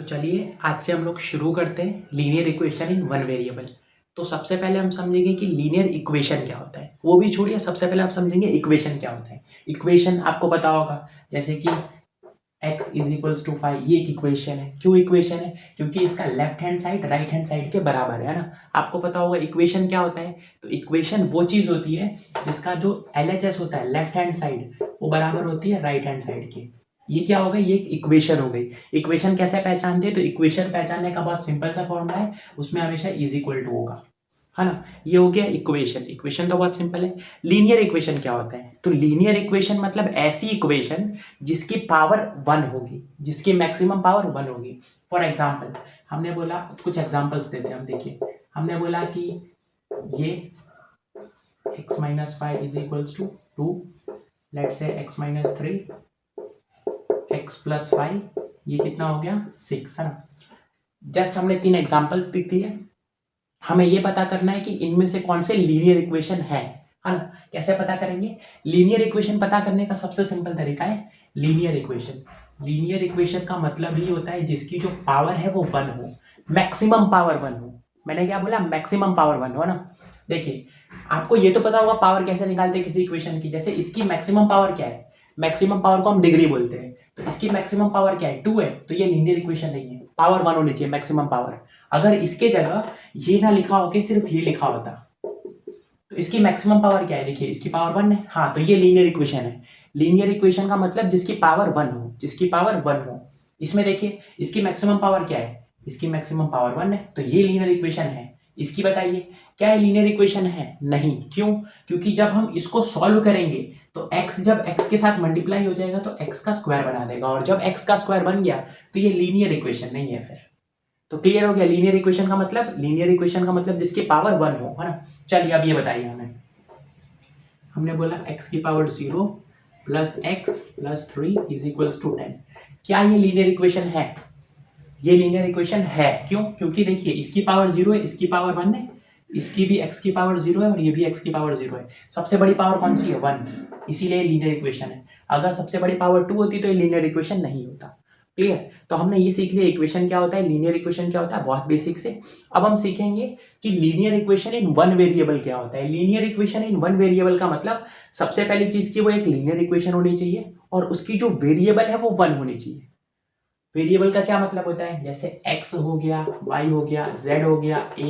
तो चलिए आज से हम लोग शुरू करते हैं linear equation in one variable. तो सबसे पहले हम समझेंगे कि लीनियर इक्वेशन क्या होता है, वो भी छोड़िए, सबसे पहले आप समझेंगे इक्वेशन क्या होता है। इक्वेशन आपको पता होगा, जैसे कि x इज इक्वल्स टू 5, ये एक इक्वेशन है। क्यों इक्वेशन है? क्योंकि इसका left hand side right hand side के बराबर है ना। आपको पता होगा इक्वेशन क्या होता है। तो इक्वेशन वो चीज़ होती है जिसका जो LHS होता है, लेफ्ट हैंड साइड, वो बराबर होती है राइट हैंड साइड के। ये क्या हो गई? ये एक इक्वेशन हो गई। इक्वेशन कैसे पहचानते हैं? तो इक्वेशन पहचानने का बहुत सिंपल सा फॉर्मूला है, उसमें हमेशा इज इक्वल टू होगा, है ना। ये हो गया इक्वेशन। इक्वेशन तो बहुत सिंपल है। लीनियर इक्वेशन क्या होता है? तो लीनियर इक्वेशन मतलब ऐसी इक्वेशन जिसकी पावर 1 होगी, जिसकी मैक्सिमम पावर 1 होगी। फॉर एग्जांपल हमने बोला, कुछ एग्जांपल्स देते हैं हम। देखिए, हमने बोला कि ये x minus 5 is equals to 2, let's say x minus 3, x plus 5, ये कितना हो गया? 6, है ना। जस्ट हमने 3 एग्जांपल्स दी थी है। हमें ये पता करना है कि इनमें से कौन से लीनियर इक्वेशन है ना। कैसे पता करेंगे? लीनियर इक्वेशन पता करने का सबसे सिंपल तरीका है लीनियर इक्वेशन। लीनियर इक्वेशन का मतलब ही होता है जिसकी जो पावर है वो 1 हो, मैक्सिमम पावर 1 हो। मैंने क्या बोला? मैक्सिमम पावर 1 हो ना। देखिए, आपको ये तो पता होगा पावर कैसे निकालते हैं किसी इक्वेशन की। जैसे इसकी मैक्सिमम पावर क्या है? मैक्सिमम पावर को हम डिग्री बोलते हैं। तो इसकी मैक्सिमम पावर क्या है? 2 है। तो ये लीनियर इक्वेशन नहीं है, पावर 1 होनी चाहिए, मैक्सिमम पावर। अगर इसके जगह ये ना लिखा हो के सिर्फ ये लिखा होता, तो इसकी मैक्सिमम पावर क्या है? देखिए, इसकी पावर 1 है। हाँ, तो ये लीनियर इक्वेशन है। लीनियर इक्वेशन का मतलब जिसकी पावर 1 हो, जिसकी पावर 1 हो। इसमें देखिए, इसकी मैक्सिमम पावर क्या है? इसकी मैक्सिमम पावर 1 है, तो ये लीनियर इक्वेशन है। इसकी बताइए क्या है? लीनियर इक्वेशन है नहीं। क्यों? क्योंकि जब हम इसको सॉल्व करेंगे तो x जब x के साथ मल्टीप्लाई हो जाएगा तो x का स्क्वायर बना देगा, और जब x का स्क्वायर बन गया तो ये लीनियर इक्वेशन नहीं है फिर। तो क्लियर हो गया लीनियर इक्वेशन का मतलब? लीनियर इक्वेशन का मतलब जिसकी पावर 1 हो, है ना। चलिए अब ये बताइए हमें। हमने बोला x की power 0 plus x plus 3 is equals to 10। क्या ये लीनियर इक्वेशन है? ये लीनियर इक्वेशन है। क्यों? क्योंकि देखिए, इसकी पावर 0 है, इसकी पावर 1 है, इसकी भी x की पावर 0 है और ये भी x की पावर 0 है। सबसे बड़ी पावर कौन सी है? 1, इसीलिए लीनियर इक्वेशन है। अगर सबसे बड़ी पावर 2 होती तो ये लीनियर इक्वेशन नहीं होता। क्लियर? तो हमने ये सीख लिया इक्वेशन क्या होता है, लीनियर इक्वेशन क्या होता है, बहुत बेसिक से। अब हम सीखेंगे कि linear equation in one variable क्या होता है। Linear equation in one variable का मतलब सबसे पहली चीज की वो एक लीनियर इक्वेशन होनी चाहिए और उसकी जो वेरिएबल है वो 1 होनी चाहिए। वेरिएबल का क्या मतलब होता है? जैसे x हो गया, y हो गया, z हो गया, a,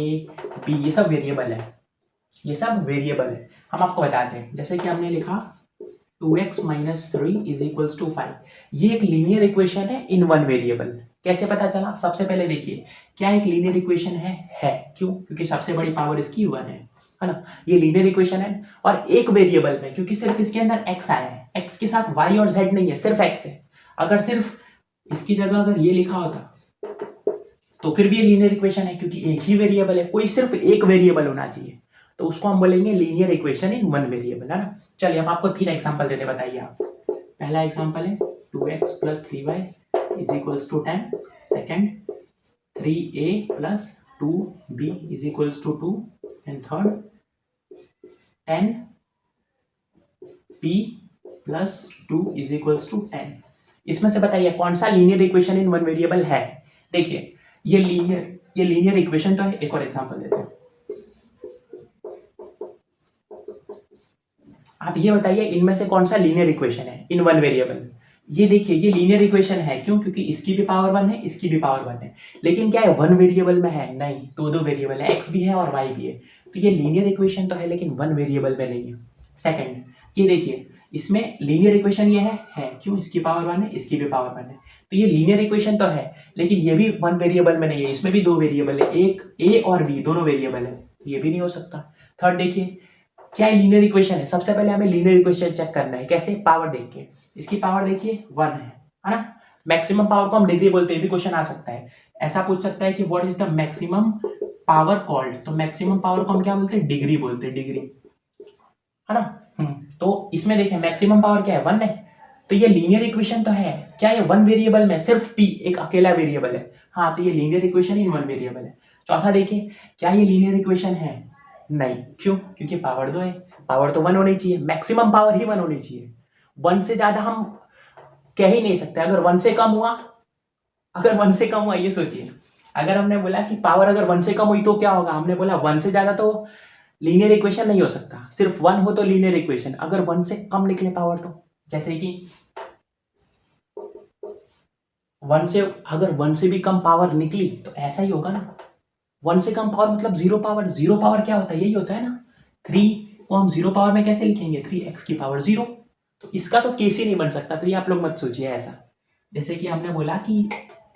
b, ये सब वेरिएबल है। ये सब वेरिएबल है। हम आपको बताते हैं, जैसे कि हमने लिखा 2x minus 3 is equals to 5। ये एक लीनियर इक्वेशन है इन वन वेरिएबल। कैसे पता चला? सबसे पहले देखिए, क्या एक लीनियर इक्वेशन है? क्यों? क्योंकि सबसे बड़ी पावर इसकी 1 है ना। ये लीनियर इक्वेशन है और एक वेरिएबल में, क्योंकि सिर्फ इसके अंदर x आया है, x के साथ y और z नहीं है, सिर्फ x है। अगर सिर्फ इसकी जगह अगर ये लिखा होता तो फिर भी ये लीनियर इक्वेशन है, क्योंकि एक ही वेरिएबल है, कोई सिर्फ एक वेरिएबल होना चाहिए। तो उसको हम बोलेंगे linear equation in one variable, है ना। चलिए अब आपको 3 एग्जांपल देते, बताइए आप। पहला एग्जांपल है 2x plus 3y is equals to 10। Second 3a plus 2b is equals to 2। And third 10p plus 2 is equals to 10। इसमें से बताइए कौन सा linear equation in one variable है। देखिए, ये लीनियर इक्वेशन तो है। एक और एग्जांपल देते हैं। आप ये बताइए इनमें से कौन सा लीनियर इक्वेशन है इन वन वेरिएबल। ये देखिए, ये लीनियर इक्वेशन है। क्यों? क्योंकि इसकी भी पावर 1 है, इसकी भी पावर 1 है। लेकिन क्या है? वन वेरिएबल में है? नहीं, दो वेरिएबल है, x भी है और y भी है। तो ये लीनियर इक्वेशन तो है लेकिन वन वेरिएबल में नहीं है। सेकंड, ये देखिए, इसमें लीनियर इक्वेशन ये है। क्यों? इसकी पावर 1 है, इसकी भी पावर 1 है। तो ये लीनियर इक्वेशन तो है लेकिन ये भी वन वेरिएबल में नहीं है, इसमें भी 2 वेरिएबल है, एक a और b, दोनों वेरिएबल है, ये भी नहीं हो सकता। थर्ड देखिए, क्या लीनियर इक्वेशन है? सबसे पहले हमें लीनियर इक्वेशन चेक करना है। कैसे? पावर देख के। इसकी पावर देखिए 1 है ना। मैक्सिमम पावर को हम डिग्री बोलते हैं, भी क्वेश्चन आ सकता है। ऐसा पूछ सकता है कि what is the maximum power called, तो मैक्सिमम पावर को हम क्या बोलते हैं? डिग्री बोलते हैं, डिग्री, है ना। तो इसमें देखिए मैक्सिमम पावर क्या है? 1 है। तो ये लीनियर इक्वेशन तो है। क्या ये वन वेरिएबल में? सिर्फ p एक अकेला वेरिएबल है। हाँ, तो ये linear equation in one variable है। चौथा देखिए, क्या ये लीनियर इक्वेशन है? नहीं। क्यों? क्योंकि पावर 2 है, पावर तो 1 होनी चाहिए, मैक्सिमम पावर ही 1 होनी चाहिए। 1 से ज्यादा हम कह ही नहीं सकते। अगर 1 से कम हुआ अगर 1 से कम हुआ, ये सोचिए, अगर हमने बोला कि पावर अगर 1 से कम हुई तो क्या होगा, हमने बोला 1 से ज्यादा तो लीनियर इक्वेशन नहीं हो सकता, सिर्फ 1 हो तो लीनियर इक्वेशन। अगर 1 से कम निकले पावर तो, जैसे कि 1 से, अगर 1 से भी कम पावर निकली तो ऐसा ही होगा ना, 1 से कम पावर मतलब जीरो पावर। जीरो पावर क्या होता है, यही होता है ना, 3 को हम जीरो पावर में कैसे लिखेंगे, 3x की पावर 0। तो इसका तो केस ही नहीं बन सकता, तो ये आप लोग मत सोचिए ऐसा। जैसे कि हमने बोला कि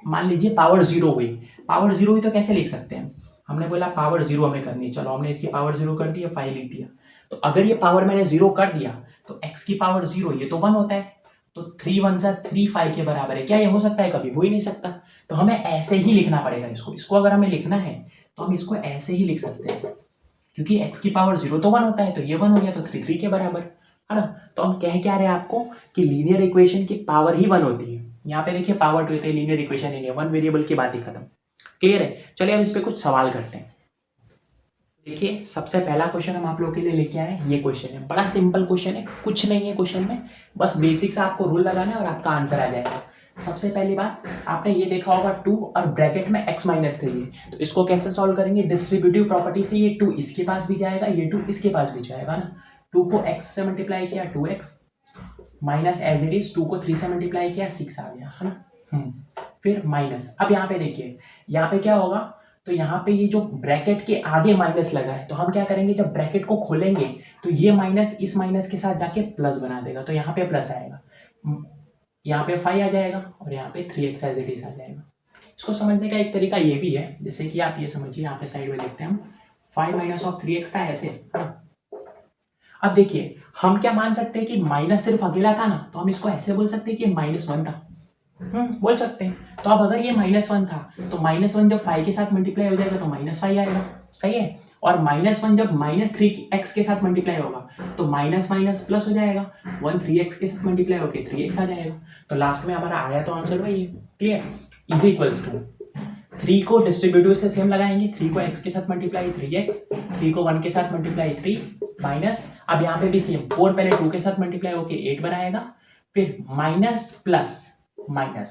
मान लीजिए पावर 0 हुई, पावर 0 हुई तो कैसे लिख सकते हैं, हमने बोला पावर 0 हमें करनी है, चलो हमने इसकी पावर 0 कर दी, 5 लिख दिया। तो अगर ये पावर मैंने 0 कर दिया तो x की पावर 0, ये तो 1 होता है, तो 3 1 सा 3 5 के बराबर है। क्या ये हो सकता है, कभी हो ही नहीं सकता। तो हमें ऐसे ही लिखना पड़ेगा इसको अगर हमें लिखना है तो हम इसको ऐसे ही लिख सकते हैं, क्योंकि x की पावर 0 तो 1 होता है, तो ये 1 हो गया, तो 3 3 के बराबर है ना। तो हम कह क्या रहे हैं आपको कि लीनियर इक्वेशन की पावर ही 1 होती है। यहाँ पे देखिए पावर 2 है, लीनियर इक्वेशन ही नहीं है, 1 वेरिएबल की बात ही खत्म। क्लियर है। चलिए अब इस पे कुछ सवाल करते हैं। देखिए सबसे पहला क्वेश्चन हम आप लोगों के लिए लेके आए, ये क्वेश्चन है, बड़ा सिंपल क्वेश्चन है, कुछ नहीं है क्वेश्चन में, बस बेसिक से आपको रूल लगाना है और आपका आंसर आ जाएगा। सबसे पहली बात, आपने ये देखा होगा 2 और ब्रैकेट में x माइनस 3 है, तो इसको कैसे सॉल्व करेंगे, डिस्ट्रीब्यूटिव प्रॉपर्टी से। ये 2 इसके पास भी जाएगा, ये 2 इसके पास भी जाएगा ना। 2 को x से मल्टीप्लाई किया 2x, minus as it is 2 को 3 से मल्टीप्लाई किया 6 आ गया, है ना। फिर माइनस, अब यहाँ पे देखिए, यहाँ पे क्या होगा, तो यहाँ पे ये जो ब्रैकेट के आगे माइनस लगा है, तो हम क्या करेंगे, जब ब्रैकेट को खोलेंगे तो ये माइनस इस माइनस के साथ जाके प्लस बना देगा, तो यहाँ पे प्लस आएगा, यहाँ पे 5 आ जाएगा और यहाँ पे 3x एज इट इज आ जाएगा। इसको समझने का एक तरीका ये भी है, जैसे कि आप ये समझिए, यहाँ पे साइड में लिखते हैं हम 5 माइनस ऑफ 3x था ऐसे, है ना। अब देखिए हम क्या मान सकते हैं कि माइनस सिर्फ अकेला था ना, तो हम इसको ऐसे बोल सकते हैं कि -1 था, बोल सकते हैं। तो अब अगर ये -1 था तो -1 जब 5 के साथ मल्टीप्लाई हो जाएगा तो -5 आएगा, सही है। और -1 जब -3x के साथ मल्टीप्लाई होगा तो माइनस माइनस प्लस हो जाएगा, 1 3x के साथ मल्टीप्लाई होकर 3x आ जाएगा। तो लास्ट में हमारा आया तो आंसर वही है। क्लियर, इज इक्वल्स टू 3 को डिस्ट्रीब्यूटिव से सेम लगाएंगे, 3 को x के साथ मल्टीप्लाई 3x, 3 को 1 के साथ मल्टीप्लाई 3 माइनस, अब यहाँ पे भी सेम, 4 पहले 2 के साथ मल्टीप्लाई होके 8 बनाएगा, फिर माइनस प्लस माइनस।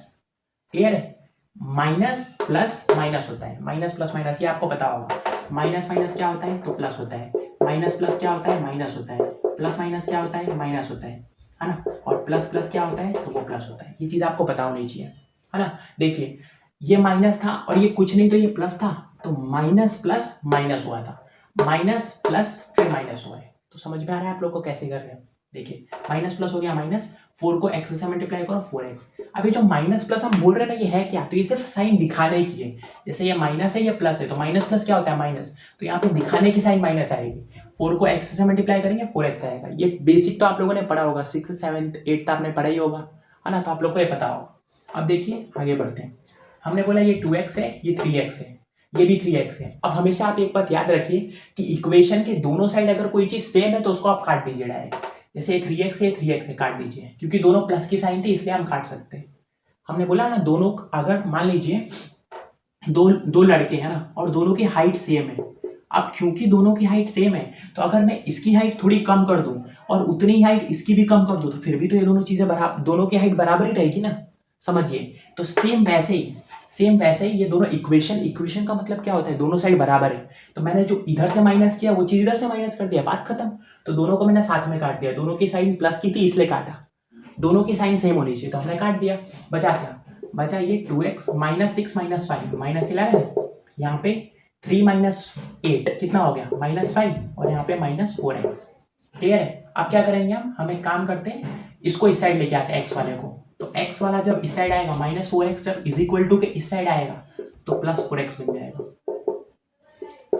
क्लियर है, माइनस प्लस माइनस होता है, माइनस प्लस माइनस, ये आपको पता होगा। माइनस माइनस क्या होता है, तो प्लस होता है, माइनस प्लस क्या होता है, माइनस होता है, प्लस माइनस क्या होता है, माइनस होता है ना। और प्लस प्लस क्या होता है, तो वो प्लस होता है। ये चीज आपको पता होनी चाहिए, है ना। देखिए ये माइनस था और ये कुछ नहीं तो ये प्लस था, तो माइनस प्लस माइनस हुआ था, माइनस प्लस फिर माइनस हुआ है। तो समझ में आ रहा है आप लोग को कैसे कर रहे हैं। देखिए माइनस प्लस हो गया माइनस, 4 को x से मल्टीप्लाई करो 4x। अब ये जो माइनस प्लस हम बोल रहे हैं ना, ये है क्या, तो ये सिर्फ साइन दिखाने की है। जैसे ये माइनस है ये प्लस है, तो माइनस प्लस क्या होता है, माइनस, तो यहाँ पे दिखाने की साइन माइनस आएगी। 4 को x से मल्टीप्लाई करेंगे 4x आएगा। ये बेसिक तो आप लोगों ने पढ़ा होगा, 6th 7th 8th आपने पढ़ा ही होगा, है ना, तो आप लोग को ये पता होगा। अब देखिए आगे बढ़ते हैं। हमने बोला ये 2x है, ये 3x है, ये भी 3x है। अब हमेशा आप एक बात याद रखिए कि इक्वेशन के दोनों साइड अगर कोई चीज सेम है तो उसको आप काट दीजिए डायरेक्ट। जैसे 3x है 3x है, काट दीजिए, क्योंकि दोनों प्लस की साइन थी इसलिए हम काट सकते हैं। हमने बोला ना दोनों, अगर मान लीजिए दो लड़के हैं ना और दोनों की हाइट सेम है, अब क्योंकि दोनों की हाइट सेम है तो अगर मैं इसकी हाइट थोड़ी कम कर दूं और उतनी ही हाइट इसकी भी कम कर दूं तो फिर भी तो ये दोनों चीजें बराबर, दोनों की हाइट बराबर ही रहेगी ना, समझिए। तो सेम वैसे ही ये दोनों इक्वेशन का मतलब क्या होता है, दोनों साइड बराबर है। तो मैंने जो इधर से माइनस किया वो चीज इधर से माइनस कर दिया, बात खत्म। तो दोनों को मैंने साथ में काट दिया, दोनों की साइन प्लस की थी इसलिए काटा, दोनों की साइन सेम होनी चाहिए तो हमने काट दिया। बचा क्या, बचा ये 2x -6 -5 -11, यहाँ पे 3 - 8 कितना हो गया -5 और यहाँ पे -4x। क्लियर है। अब क्या करेंगे हम एक काम करते हैं, इसको इस साइड लेके आते हैं x वाले को। तो x वाला जब इस साइड आएगा -4x, जब इज इक्वल टू के इस साइड आएगा तो +4x बन जाएगा।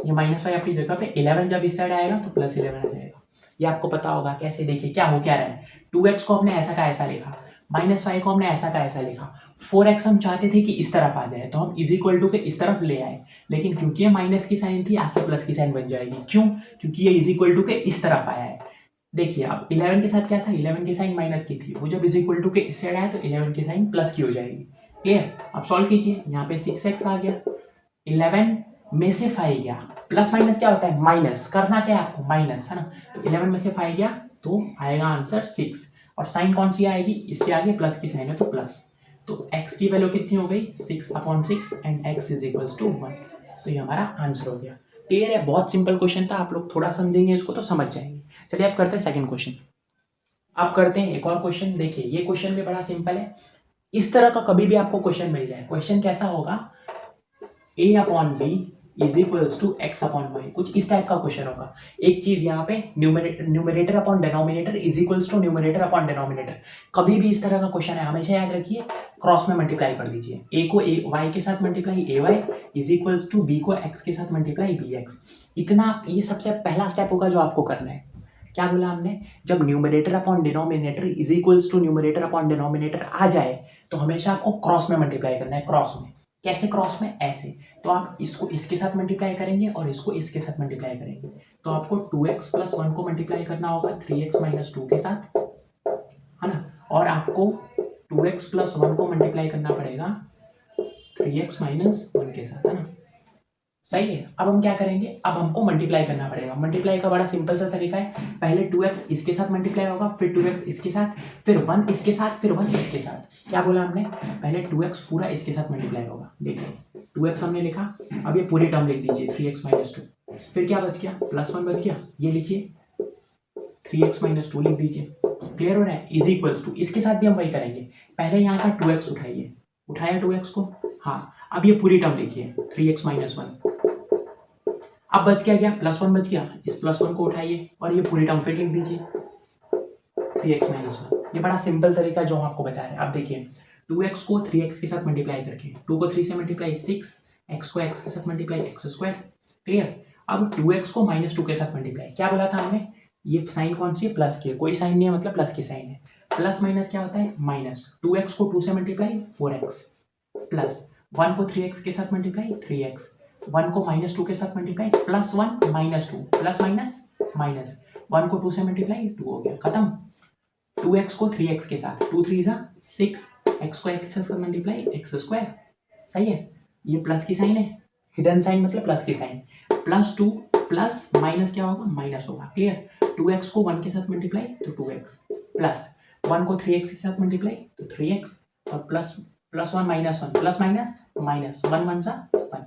ये -5 अपनी जगह पे, 11 जब इस साइड आएगा तो +11 आ जाएगा। ये आपको पता होगा कैसे। देखिए क्या हो क्या रहा है, 2x को हमने ऐसा का ऐसा लिखा, -5 को हमने ऐसा का ऐसा लिखा, 4x हम चाहते थे कि इस तरफ आ जाए तो हम इज इक्वल टू के इस तरफ ले आए, लेकिन क्योंकि ये माइनस की साइन थी आपकी प्लस की साइन बन जाएगी। क्यों, क्योंकि ये इज इक्वल टू के इस तरफ आया है। देखिए अब 11 के साथ क्या था, 11 की साइन माइनस की थी, वो जब इज इक्वल टू के इस साइड आया तो 11 की साइन प्लस की हो जाएगी। क्लियर। अब सॉल्व कीजिए, यहाँ पे 6x आ गया, 11 में से 5 गया, प्लस माइनस क्या होता है, माइनस करना क्या है आपको, माइनस, है ना। तो 11 में से 5 गया तो आएगा आंसर 6, और साइन कौन सी आएगी, इसके आगे प्लस की साइन है तो प्लस। तो x की वैल्यू कितनी हो गई 6/6 and x is equals to 1। तो ये हमारा आंसर हो गया। क्लियर है, बहुत सिंपल क्वेश्चन था, आप लोग थोड़ा समझेंगे इसको तो समझ जाएंगे। चलिए आप करते हैं सेकंड क्वेश्चन। आप करते हैं एक और क्वेश्चन। देखिए ये क्वेश्चन भी बड़ा सिंपल है। इस तरह का कभी भी आपको क्वेश्चन मिल जाए, क्वेश्चन कैसा होगा a/b is equals to x/y, कुछ इस टाइप का क्वेश्चन होगा। एक चीज यहाँ पे numerator upon denominator is equals to numerator upon denominator. कभी भी इस तरह का क्वेश्चन है, हमेशा याद रखिए क्रॉस में मल्टीप्लाई कर दीजिए। a को y के साथ multiply ay is equals to b को x के साथ मल्टीप्लाई bx। इतना, ये सबसे पहला स्टेप होगा जो आपको करना है। क्या बोला हमने, जब numerator upon denominator is equals to numerator upon denominator आ जाए तो हमेशा आपको क्रॉस में मल्टीप्लाई करना है। क्रॉस में कैसे, क्रॉस में ऐसे, तो आप इसको इसके साथ मल्टीप्लाई करेंगे और इसको इसके साथ मल्टीप्लाई करेंगे, तो आपको 2x + 1 को मल्टीप्लाई करना होगा 3x - 2 के साथ, है ना, और आपको 2x + 1 को मल्टीप्लाई करना पड़ेगा 3x - 1 के साथ, है ना। सही है। अब हम क्या करेंगे, अब हमको मल्टीप्लाई करना पड़ेगा। मल्टीप्लाई का बड़ा सिंपल सा तरीका है, पहले 2x इसके साथ मल्टीप्लाई होगा, फिर 2x इसके साथ, फिर 1 इसके साथ, फिर 1 इसके साथ। क्या बोला हमने, पहले 2x पूरा इसके साथ मल्टीप्लाई होगा। देखिए 2x हमने लिखा, अब ये पूरी टर्म लिख दीजिए 3x - 2, फिर क्या बच गया +1 बच गया, ये लिखिए 3x - 2 लिख दीजिए। क्लियर हो रहा है, इज इक्वल्स टू, इसके साथ भी हम वही करेंगे, पहले यहाँ का 2x उठाइए, उठाया 2x को, हाँ, अब ये पूरी टर्म लिखिए 3x - 1, अब बच क्या गया +1 बच गया, इस +1 को उठाइए और ये पूरी टर्म फिर लिख दीजिए 3x - 1। ये बड़ा सिंपल तरीका जो हम आपको बता रहे हैं। अब देखिए 2x को 3x के साथ मल्टीप्लाई करके, 2 को 3 से मल्टीप्लाई 6, x को x के साथ मल्टीप्लाई x²। क्लियर। अब 2x को -2 के साथ मल्टीप्लाई, क्या बोला था हमने, ये साइन कौन सी है, प्लस की है, कोई साइन नहीं है मतलब प्लस की साइन है। प्लस माइनस क्या होता है माइनस, 2x को 2 से मल्टीप्लाई 4x, प्लस 1 को 3x के साथ मल्टीप्लाई 3x, 1 को -2 के साथ मल्टीप्लाई +1 -2, प्लस माइनस माइनस, 1 को 2 से मल्टीप्लाई 2 हो गया, खत्म। 2x को 3x के साथ, 2 3 = 6, x को x के साथ मल्टीप्लाई x²। सही है, ये प्लस की साइन है, हिडन साइन मतलब प्लस की साइन, +2 प्लस माइनस क्या होगा, माइनस होगा। क्लियर। 2x को 1 के साथ मल्टीप्लाई तो 2x, प्लस 1 को 3x के साथ मल्टीप्लाई तो 3x, और +1 -1 प्लस माइनस माइनस, 1 1 = 1।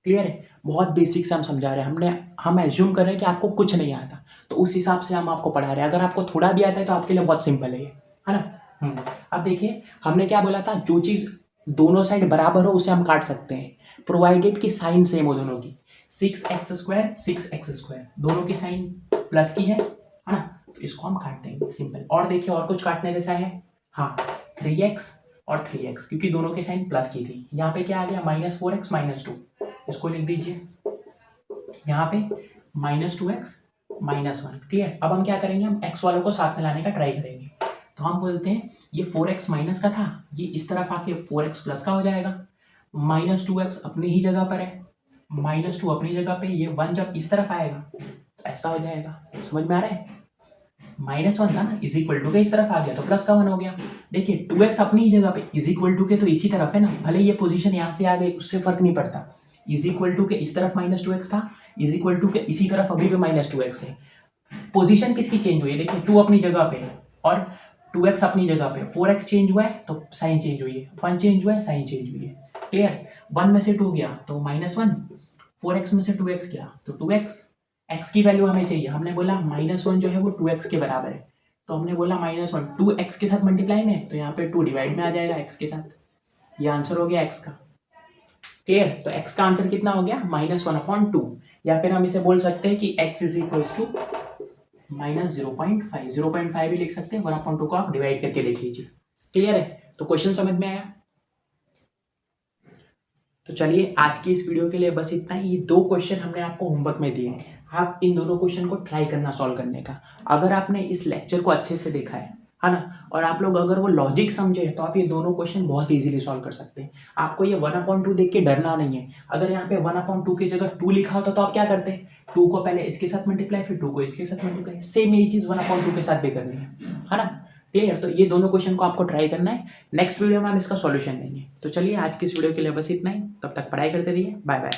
क्लियर है, बहुत बेसिक से हम समझा रहे हैं। हम एज्यूम कर रहे हैं कि आपको कुछ नहीं आता, तो उस हिसाब से हम आपको पढ़ा रहे हैं। अगर आपको थोड़ा भी आता है तो आपके लिए बहुत सिंपल है ना। अब देखिए हमने क्या बोला था, जो चीज़ दोनों साइड बराबर हो उसे हम काट सकते हैं, प्रोवाइडेड की साइन सेम हो दोनों की। 6x², 6x², दोनों की साइन प्लस की है ना, तो इसको हम काट देंगे, सिंपल। और देखिए और कुछ काटने जैसा है, हाँ, 3x और 3x, क्योंकि दोनों की साइन प्लस की थी। यहाँ पे क्या आ गया -4x -2, इसको लिख दीजिए यहाँ पे -2x -1। क्लियर। अब हम क्या करेंगे, हम x वालों को साथ में लाने का ट्राई करेंगे। तो हम बोलते हैं ये 4x माइनस का था, ये इस तरफ आके 4x प्लस का हो जाएगा, -2x अपनी ही जगह पर है, -2 अपनी जगह पे, ये 1 जब इस तरफ आएगा तो ऐसा हो जाएगा। समझ में आ रहा है, -1 था ना, इज इक्वल टू के इस तरफ आ गया तो प्लस का 1 हो गया। देखिए 2x अपनी ही जगह पे, इज इक्वल टू के तो इसी तरफ है ना, भले ये पोजीशन यहाँ से आ गई उससे फर्क नहीं पड़ता। इज इक्वल टू के इस तरफ -2x था, इज इक्वल टू के इसी तरफ अभी भी -2x है। पोजीशन किसकी चेंज हुई है, देखिए 2 अपनी जगह पे है और 2x अपनी जगह पे, 4x चेंज हुआ है तो साइन चेंज हुई है, 1 चेंज हुआ है साइन चेंज हुई है। क्लियर। 1 में से 2 गया तो -1, 4x में से 2x गया तो 2x। x की वैल्यू हमें चाहिए, हमने बोला -1 जो है वो 2x के बराबर है, तो हमने बोला -1 2x के साथ मल्टीप्लाई में, तो यहाँ पे 2 डिवाइड में आ जाएगा x के साथ, ये आंसर हो गया x का। क्लियर। तो x का आंसर कितना हो गया -1/2, या फिर हम इसे बोल सकते हैं कि x इज इक्वल्स टू -0.5, 0.5 भी लिख सकते हैं, 1/2 को आप डिवाइड करके देख लीजिए। क्लियर है, तो क्वेश्चन समझ में आया। तो चलिए आज की इस वीडियो के लिए बस इतना ही। ये 2 क्वेश्चन हमने आपको होमवर्क में दिए हैं, आप इन दोनों क्वेश्चन को ट्राई करना सॉल्व करने का। अगर आपने इस लेक्चर को अच्छे से देखा है ना, और आप लोग अगर वो लॉजिक समझे तो आप ये दोनों क्वेश्चन बहुत इजीली सॉल्व कर सकते हैं। आपको ये 1/2 देख के डरना नहीं है। अगर यहाँ पे 1/2 की जगह 2 लिखा होता तो आप क्या करते, 2 को पहले इसके साथ मल्टीप्लाई, फिर 2 को इसके साथ मल्टीप्लाई। सेम यही चीज़ 1/2 के साथ भी करनी है ना। क्लियर। तो ये दोनों क्वेश्चन को आपको ट्राई करना है, नेक्स्ट वीडियो में हम इसका सॉल्यूशन देंगे। तो चलिए आज की इस वीडियो के लिए बस इतना ही, तब तक पढ़ाई करते रहिए, बाय बाय।